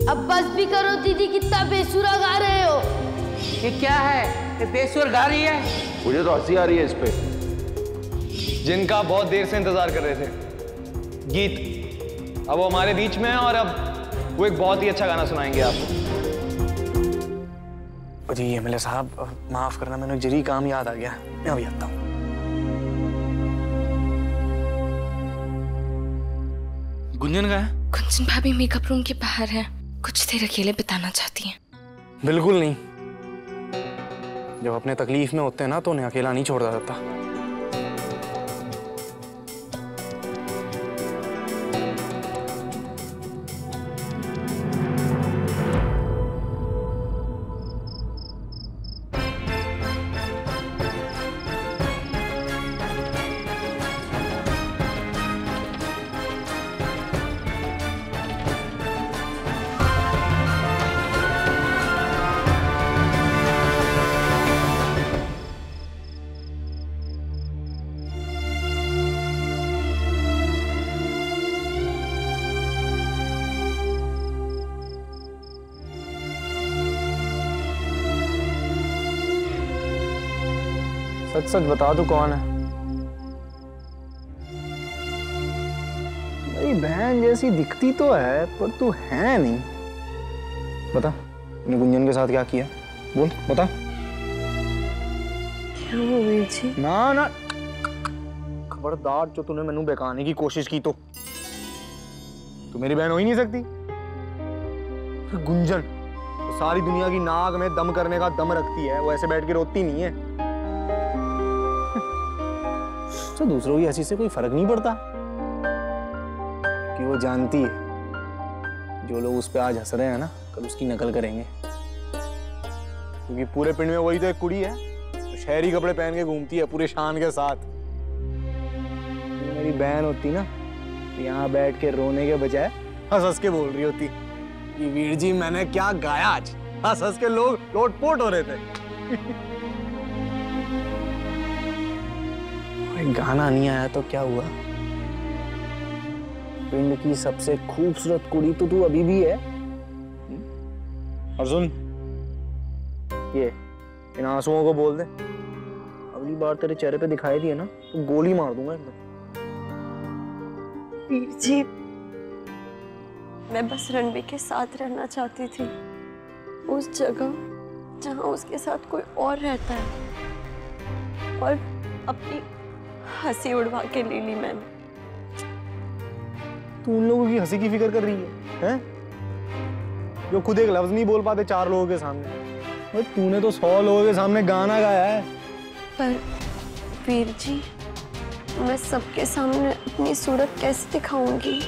अब बस भी करो दीदी, कितना बेसुरा गा रहे हो। ये क्या है? ये बेसुर गा रही है? मुझे तो हंसी आ रही है इस पे। जिनका बहुत देर से इंतजार कर रहे थे, गीत, अब वो हमारे बीच में है और अब वो एक बहुत ही अच्छा गाना सुनाएंगे आपको। जी एमएलए साहब, माफ करना, मैंने जरी काम याद आ गया, मैं अभी आता हूँ। गुंजन कहाँ है? गुंजन भाभी मेकअप रूम के बाहर है, कुछ देर अकेले बिताना चाहती हैं। बिल्कुल नहीं, जब अपने तकलीफ में होते हैं ना तो उन्हें अकेला नहीं छोड़ा जाता। सच सच बता तू कौन है? मेरी बहन जैसी दिखती तो है पर तू है नहीं। बता, तूने गुंजन के साथ क्या किया? बोल बता। क्या हो वीर जी? ना ना, खबरदार जो तूने मैनू बहकाने की कोशिश की तो तू मेरी बहन हो ही नहीं सकती। गुंजन तो सारी दुनिया की नाक में दम करने का दम रखती है, वो ऐसे बैठ के रोती नहीं है। तो दूसरों की हंसी से कोई फर्क नहीं पड़ता कि वो जानती है जो लोग उस पे आज हंस रहे हैं ना, कल उसकी नकल करेंगे। क्योंकि पूरे पिंड में वही तो एक कुड़ी है तो शहरी कपड़े पहन के घूमती है पूरे शान के साथ। मेरी बहन होती ना तो यहाँ बैठ के रोने के बजाय हंस हंस के बोल रही होती कि वीर जी मैंने क्या गाया आज। हंस हंस के लोग लोटपोट हो रहे थे। गाना नहीं आया तो क्या हुआ? पिंड की सबसे खूबसूरत कुड़ी तो तू अभी भी है। और सुन, ये इन आंसुओं को बोल दे, अगली बार तेरे चेहरे पे दिखाई दिए ना तो गोली मार दूंगा एकदम। वीर जी, मैं बस रणबीर के साथ रहना चाहती थी, उस जगह जहां उसके साथ कोई और रहता है, और अपनी हंसी उड़वा के ले ली मैंने। तू उन लोगों की हंसी की फिक्र कर रही है, हैं? जो खुद एक लफ्ज नहीं बोल पाते 4 लोगों के सामने। तूने तो 100 लोगों के सामने गाना गाया है। पर वीर जी, मैं सबके सामने अपनी सूरत कैसे दिखाऊंगी?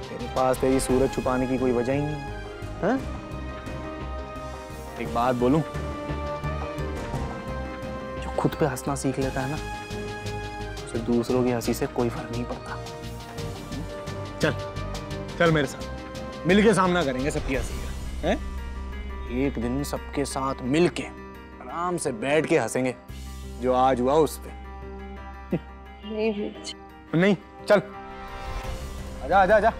तेरे पास तेरी सूरत छुपाने की कोई वजह ही नहीं है। एक बात बोलूं, जो खुद पे हंसना सीख लेता है ना, उसे दूसरों की हंसी से कोई फर्क नहीं पड़ता। चल चल मेरे साथ, मिलके सामना करेंगे सबकी हंसी का, हैं? एक दिन सबके साथ मिलके आराम से बैठ के हंसेंगे, जो आज हुआ उस पे। नहीं वीर जी, नहीं, चल आजा आजा आजा।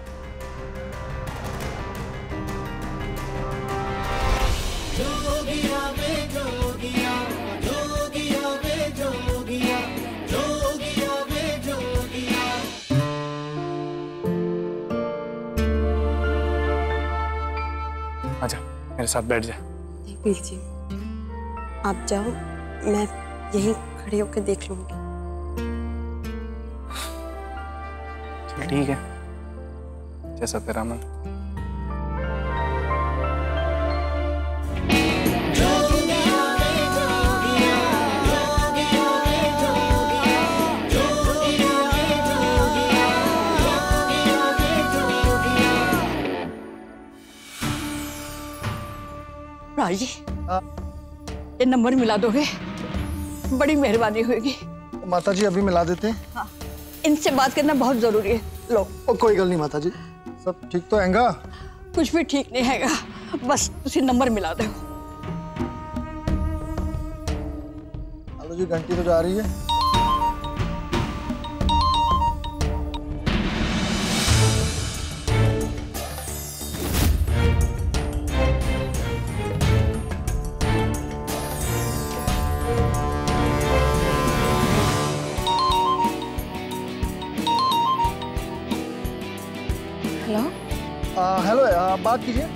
आजा मेरे साथ बैठ जा। वीर जी, आप जाओ, मैं यहीं खड़ी होकर देख लूंगी। ठीक है, जैसा तेरा मन। राज जी, ये नंबर मिला दोगे? बड़ी मेहरबानी होगी। माता जी अभी मिला देते हैं। हाँ, इनसे बात करना बहुत जरूरी है। लो। कोई गल नहीं माता जी, सब ठीक तो हैगा? कुछ भी ठीक नहीं हैगा, बस तुसी नंबर मिला दो। हेलो जी, घंटी तो जा रही है। हेलो हेलो बात कीजिए।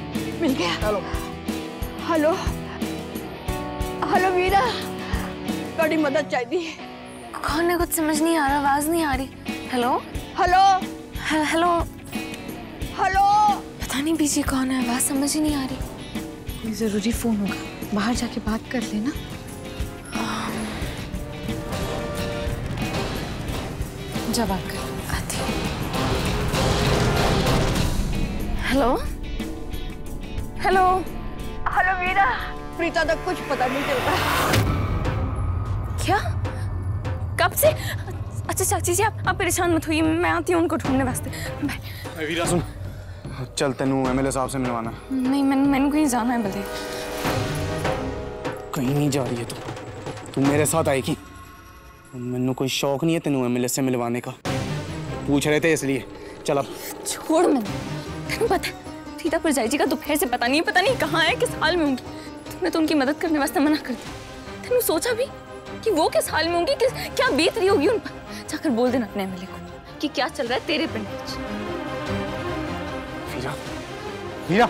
मिल गया। हेलो हेलो हेलो वीरा, बड़ी मदद चाहिए। कौन है? कुछ समझ नहीं आ रहा, आवाज नहीं आ रही। Hello hello hello hello. पता नहीं पीछे कौन है, आवाज समझ ही नहीं आ रही। कोई जरूरी फोन होगा, बाहर जाके बात कर लेना। जा बात कर आती। हेलो हेलो हेलो वीरा, प्रीता तक कुछ पता नहीं चल रहा। क्या? कब से? अच्छा चाची जी आप परेशान मत होइए, मैं आती हूँ उनको ढूंढने वास्ते। वीरा सुन, चल तेनू एमएलए साहब से मिलवाना। नहीं मैंने कहीं जाना है बल्कि। कहीं नहीं जा रही है तू मेरे साथ आएगी। मैनू कोई शौक नहीं है तेनू एमएलए से मिलवाने का, पूछ रहे थे इसलिए। चल अब छोड़, मैंने पता सीता परजाई जी का दोपहर से पता नहीं कहाँ है, किस हाल में होंगी। तुमने तो उनकी मदद करने वास्ते मना कर दिया। तुमने सोचा भी कि वो किस हाल में होंगी, क्या बीत रही होगी उन पर? जाकर बोल देना अपने एमएलए को कि क्या चल रहा है तेरे पिंड में। वीरा वीरा।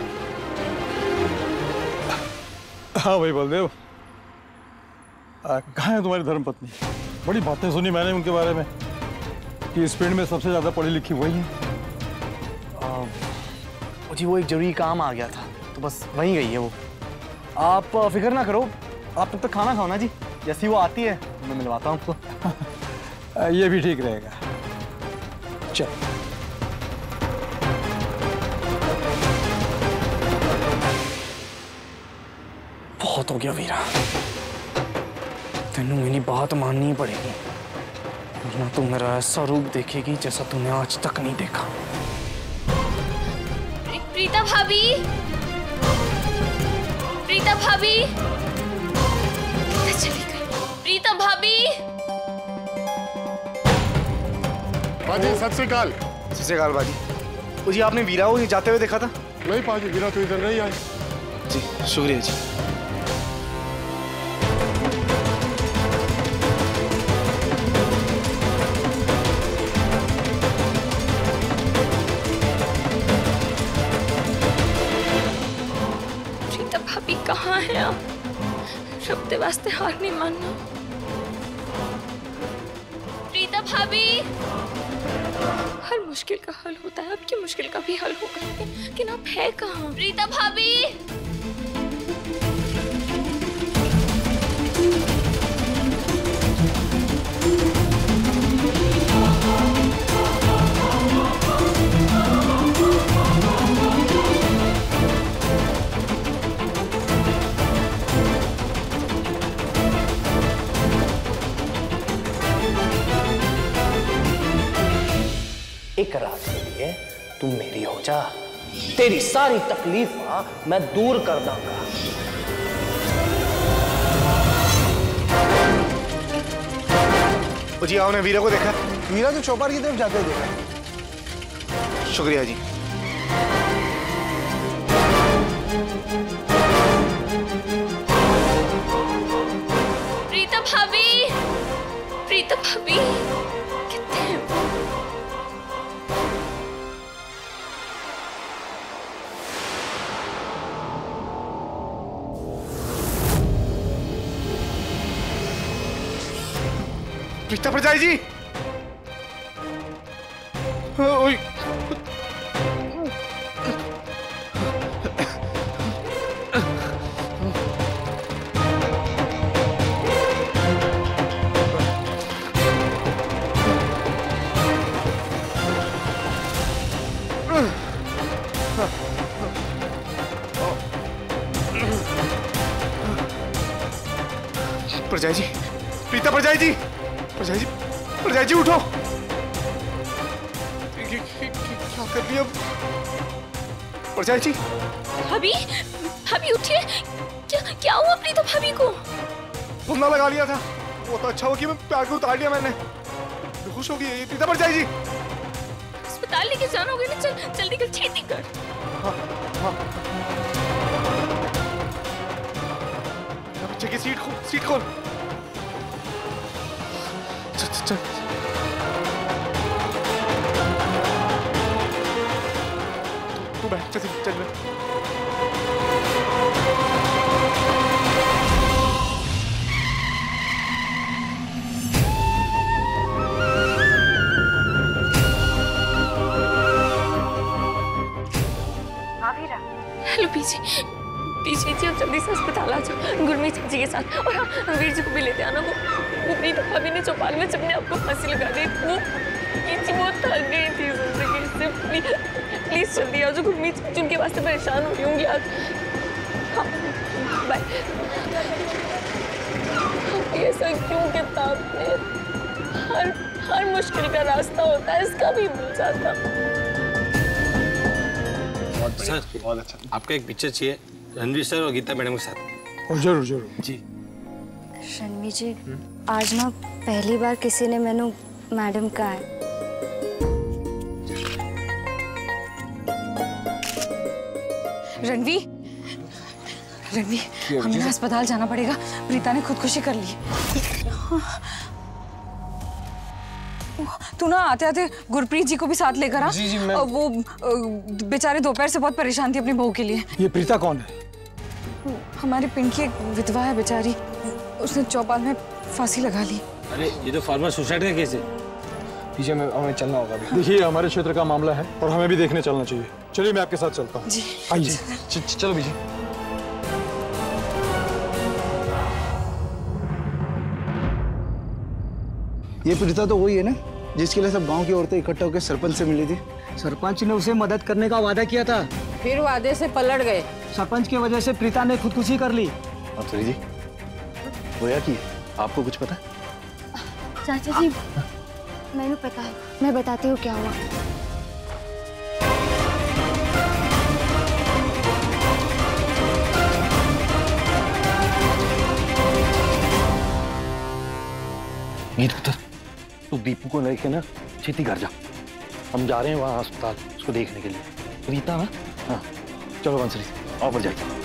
हाँ भाई बलदेव, कहाँ है तुम्हारी धर्मपत्नी? बड़ी बातें सुनी मैंने उनके बारे में कि इस पिंड में सबसे ज्यादा पढ़ी लिखी वही है। जी वो एक जरूरी काम आ गया था तो बस वहीं गई है वो। आप फिक्र ना करो, आप तब तक खाना खाओ ना जी। जैसी वो आती है मैं मिलवाता हूँ आपको। ये भी ठीक रहेगा। चल बहुत हो गया वीरा, तेनू मेरी बात माननी पड़ेगी, वरना तू मेरा ऐसा रूप देखेगी जैसा तूने आज तक नहीं देखा। प्रीता भाभी, प्रीता भाभी, चली गई। प्रीता भाभी। पाजी सत श्री अकाल। सत श्री अकाल बाजी। वो जी आपने वीरा को जाते हुए देखा था? नहीं पाजी, वीरा तो इधर नहीं आई। जी शुक्रिया जी। भाभी कहाँ है आप? शब्द वास्ते हार नहीं मानना। प्रीता भाभी। हर मुश्किल का हल होता है, आपकी मुश्किल का भी हल होगा, लेकिन आप है कहाँ? प्रीता भाभी। एक रात के लिए तुम मेरी हो जा, तेरी सारी तकलीफां मैं दूर कर दूंगा। जी आपने वीरा को देखा? वीरा तो चौपार की तरफ जाते हुए देखा। शुक्रिया जी। प्रीता भाभी, प्रीता भाभी कितने हैं? प्रीता परजाई जी। ओए परजाई जी, प्रीता परजाई जी, परजाई जी, परजाई जी उठो। क्या कर लिया परजाई जी? भाभी, भाभी उठिए। क्या हुआ प्रीता भाभी को? फुंदा लगा लिया था, वो तो अच्छा हो कि मैं प्यार को उतार लिया मैंने। खुश हो गई प्रीता परजाई जी। अस्पताल लेके जाना होगा ना, चल जल्दी कर, छेती कर। हाँ, हाँ। बच्चे की सीट खोल। चल। चल हेलो पीछे पीछे जी, आप जल्दी से अस्पताल आ जाओ गुरमीत जी के साथ। और हाँ, वीर जी को भी लेते आना। वो प्रीतम भाभी ने चौपाल में जब ने आपको फांसी लगा दी वो थक गई थी जिंदगी से। प्लीज जल्दी आ जाओ। गुरमीत जी उनके वास्ते परेशान हो रही होंगी आज। हाँ बाय। ऐसा क्यों किताब में हर मुश्किल का रास्ता होता है, इसका भी मिल जाता। सर बहुत अच्छा। आपका एक पिक्चर चाहिए रणवीर सर और गीता मैडम के साथ। जरूर जरूर जी। रणवीर जी, आज ना पहली बार किसी ने मैंने मैडम कहा है। रणवीर हमें अस्पताल जाना पड़ेगा। प्रीता ने खुदकुशी कर ली। तू ना आते आते गुरप्रीत जी को भी साथ लेकर आ। जी मैं... वो बेचारे दोपहर से बहुत परेशान थी अपनी बहू के लिए। ये प्रीता कौन है? हमारे पिंड की एक विधवा है बेचारी, उसने चौपाल में फांसी लगा ली। अरे ये तो फार्मर सुसाइड का केस है। पीछे में हमें चलना होगा। देखिए हमारे क्षेत्र का मामला है और हमें भी देखने चलना चाहिए। चलिए मैं आपके साथ चलता हूँ। जी आइए चलो बीजी। ये प्रीता तो वही है ना जिसके लिए सब गांव की औरतें इकट्ठा होकर सरपंच से मिली थी। सरपंच ने उसे मदद करने का वादा किया था, फिर वादे से पलट गए। सरपंच की वजह से प्रीता ने खुदकुशी कर ली। माथुरी जी, होया कि आपको कुछ पता? चाचा जी, मैंने पता है, मैं बताती हूँ क्या हुआ। मीर पुत्र, तू दीपू को लेके ना छेती घर जा। हम जा रहे हैं वहाँ अस्पताल उसको देखने के लिए। प्रीता ना? हाँ चलो बंसरी, आओ पर जाइए।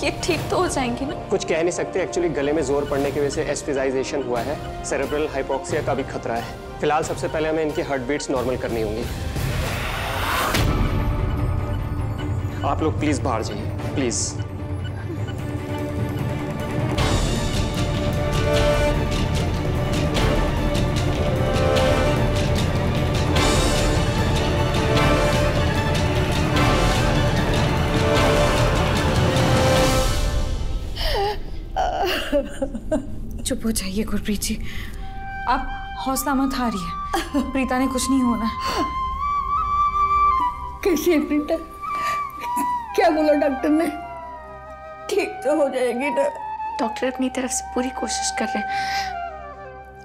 ये ठीक तो हो जाएंगे ना? कुछ कह नहीं सकते। एक्चुअली गले में जोर पड़ने की वजह से एस्फिजाइजेशन हुआ है। सेरेब्रल हाइपोक्सिया का भी खतरा है। फिलहाल सबसे पहले हमें इनकी हार्ट बीट्स नॉर्मल करनी होंगी। आप लोग प्लीज बाहर जाइए, प्लीज। चुप हो जाइए गुरप्रीत जी, आप हौसला मत हारिए। प्रीता ने कुछ नहीं होना। कैसी है प्रीता? क्या बोला डॉक्टर ने? ठीक तो हो जाएगी ना? डॉक्टर अपनी तरफ से पूरी कोशिश कर रहे हैं।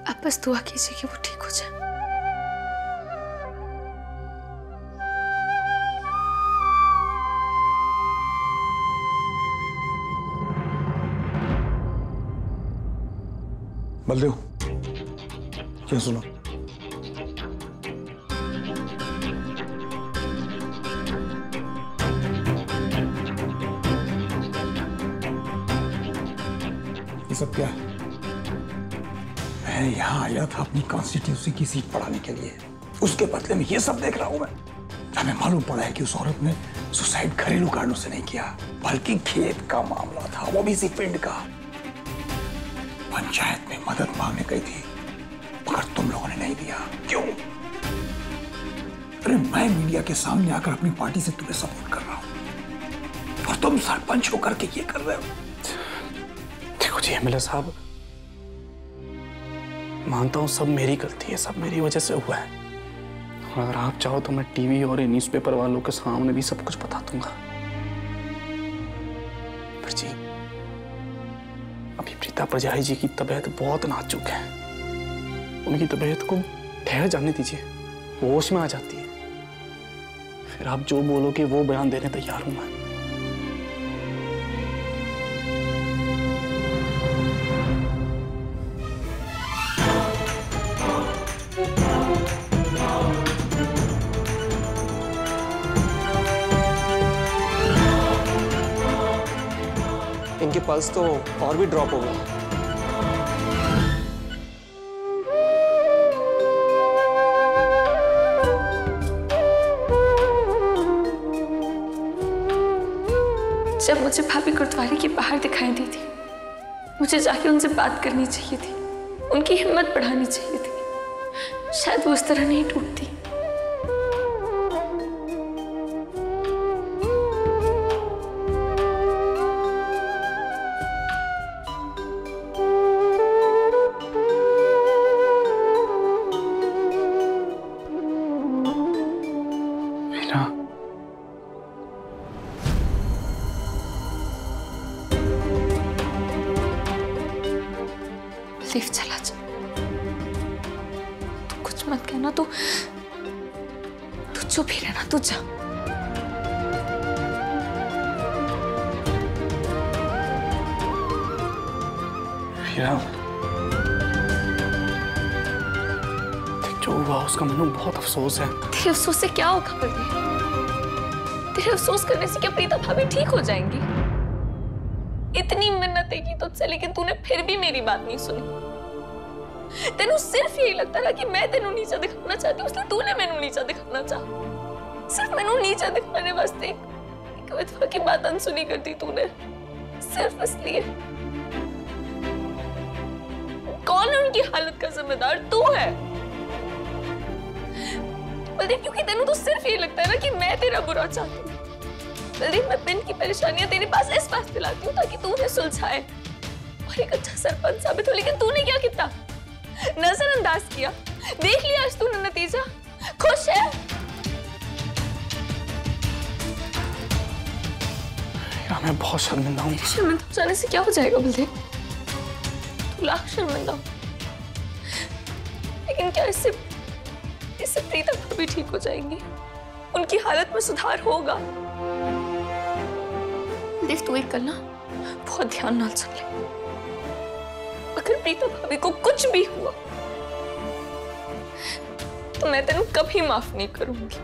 आप बस दुआ कीजिए कि वो ठीक हो जाए। बलदेव, क्या सुनो? ये सब क्या है? मैं यहाँ आया था अपनी कॉन्स्टिट्यूंसी की सीट बढ़ाने के लिए, उसके बदले में ये सब देख रहा हूं मैं। हमें मालूम पड़ा है कि उस औरत ने सुसाइड घरेलू कारणों से नहीं किया, बल्कि खेत का मामला था, वो भी इसी पिंड का। पंचायत में मदद मांगने गई थी, मगर तुम लोगों ने नहीं दिया। क्यों? अरे मैं मीडिया के सामने आकर अपनी पार्टी से तुम्हें सपोर्ट कर रहा हूं और तुम सरपंच होकर के ये कर रहे हो। देखो जी एमएलए साहब, मानता हूं सब मेरी गलती है, सब मेरी वजह से हुआ है। अगर आप चाहो तो मैं टीवी और न्यूज़पेपर वालों के सामने भी सब कुछ बता दूंगा। पर जी, अभी प्रीता परजाई जी की तबीयत बहुत नाजुक है। उनकी तबीयत को ठहर जाने दीजिए, होश में आ जाती है। फिर आप जो बोलोगे वो बयान देने तैयार हूं मैं। पल्स तो और भी ड्रॉप हो गया। जब मुझे भाभी गुरुद्वारे के बाहर दिखाई दी थी, मुझे जाके उनसे बात करनी चाहिए थी, उनकी हिम्मत बढ़ानी चाहिए थी। शायद वो उस तरह नहीं टूटती। बलदेव चला जा, तू कुछ मत कहना, तू चुप ही रहना, तू जा। जो हुआ उसका मैंने बहुत अफसोस है। तेरे अफसोस से क्या होगा बलदेव? तेरे अफसोस करने से क्या प्रीता भाभी ठीक हो जाएंगी? इतनी मिन्नतें की तुझसे, लेकिन तूने फिर भी मेरी बात नहीं सुनी। तेनू सिर्फ यही लगता था कि मैं तेनू नीचा दिखाना चाहती हूँ, इसलिए तूने मैनू नीचा दिखाना चाहा। सिर्फ मैनू नीचा दिखाने वास्ते एक विधवा की बात अनसुनी कर दी तूने, सिर्फ इसलिए। कौन है उनकी हालत का जिम्मेदार? तू है बलदेव, क्योंकि तेनू तो सिर्फ यही लगता है ना कि मैं तेरा बुरा चाहती हूँ। बलदेव, मैं पिंड की परेशानियां तेरे पास इस वास्ते लाती हूँ ताकि तू उन्हें सुलझाए और एक अच्छा सरपंच साबित हो। लेकिन तूने क्या किया? नजरअंदाज किया। देख लिया आज तूने नतीजा। खुश है? यार मैं बहुत शर्मिंदा हूँ। शर्मिंदा हो जाने से क्या हो जाएगा बलदेव? तू लाख शर्मिंदा हो, लेकिन क्या इससे प्रीता भाभी ठीक हो जाएंगी? उनकी हालत में सुधार होगा? देख तू एक करना, बहुत ध्यान नाल सुन ले। अगर प्रीता भाभी को कुछ भी हुआ तो मैं तेनू कभी माफ नहीं करूंगी।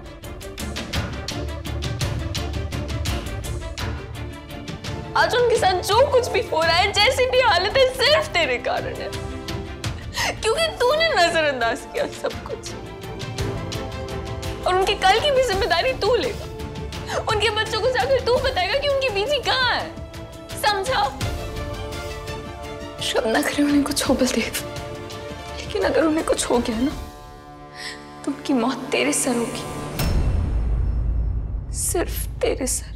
आज उनके साथ जो कुछ भी हो रहा है, जैसी भी हालत है, सिर्फ तेरे कारण है, क्योंकि तूने नजरअंदाज किया सब कुछ। और उनके कल की भी जिम्मेदारी तू लेगा। उनके बच्चों को जाकर तू बताएगा कि उनकी बीजी कहाँ है। समझा? शब ना करे उन्हें कुछ हो बलदेव, लेकिन अगर उन्हें कुछ हो गया ना तो उनकी मौत तेरे सर होगी, सिर्फ तेरे सर।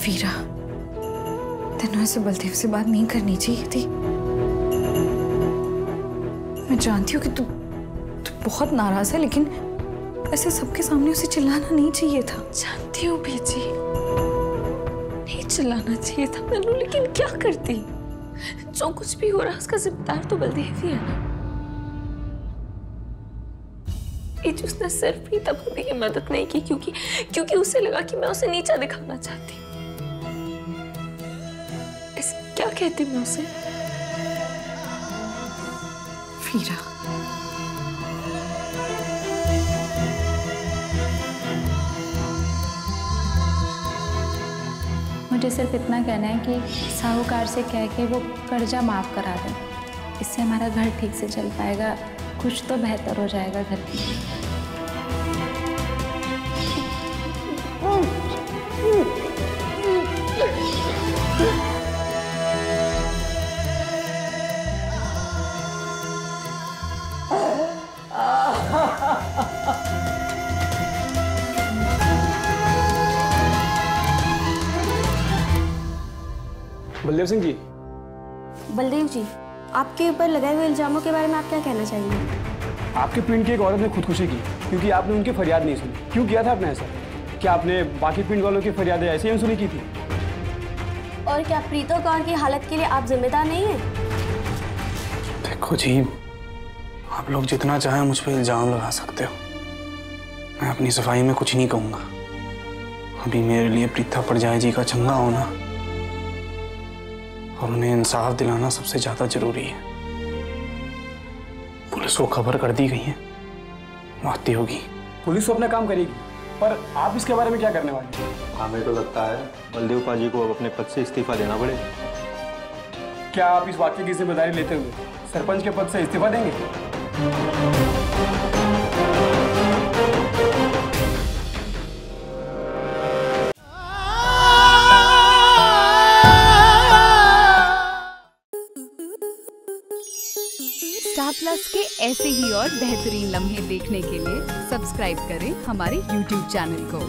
वीरा, तेनू ऐसे बलदेव से बात नहीं करनी चाहिए थी। मैं जानती हूँ कि तू बहुत नाराज है, लेकिन ऐसे सबके सामने उसे चिल्लाना नहीं चाहिए था। जानती हूँ बीजी, नहीं चिल्लाना चाहिए था मैनू, लेकिन क्या करती? जो कुछ भी हो रहा है उसका जिम्मेदार तो बलदेव ही है ना। बीजी, उसने सिर्फ प्रीता भाभी की मदद नहीं की क्योंकि उसे लगा कि मैं उसे नीचा दिखाना चाहती। क्या कहती मैं उसे? वीरा, मुझे सिर्फ इतना कहना है कि साहूकार से कह के वो कर्जा माफ करा दें। इससे हमारा घर ठीक से चल पाएगा, कुछ तो बेहतर हो जाएगा घर की। बलदेव सिंह जी। बलदेव जी, आपके ऊपर लगाए हुए इल्जामों के बारे में आप क्या कहना चाहेंगे? आपके पिंड की एक औरत ने खुदकुशी की क्योंकि आपने उनकी फरियाद नहीं सुनी। क्यों किया था आपने ऐसा? क्या आपने बाकी पिंड वालों की फरियादें ऐसे ही सुनी की थी? और क्या प्रीतो कौर की हालत के लिए आप जिम्मेदार नहीं हैं? देखो जी, आप लोग जितना चाहे मुझ पर इल्जाम लगा सकते हो, मैं अपनी सफाई में कुछ नहीं कहूँगा। अभी मेरे लिए प्रीता परजाई जी का चंगा होना और उन्हें इंसाफ दिलाना सबसे ज्यादा जरूरी है। पुलिस को खबर कर दी गई है, वो आती होगी। पुलिस तो अपना काम करेगी, पर आप इसके बारे में क्या करने वाले हैं? हमें तो लगता है बलदेव पाजी को अब अपने पद से इस्तीफा देना पड़ेगा। क्या आप इस वाक्य की जिम्मेदारी लेते हुए सरपंच के पद से इस्तीफा देंगे? स्टार प्लस के ऐसे ही और बेहतरीन लम्हे देखने के लिए सब्सक्राइब करें हमारे YouTube चैनल को।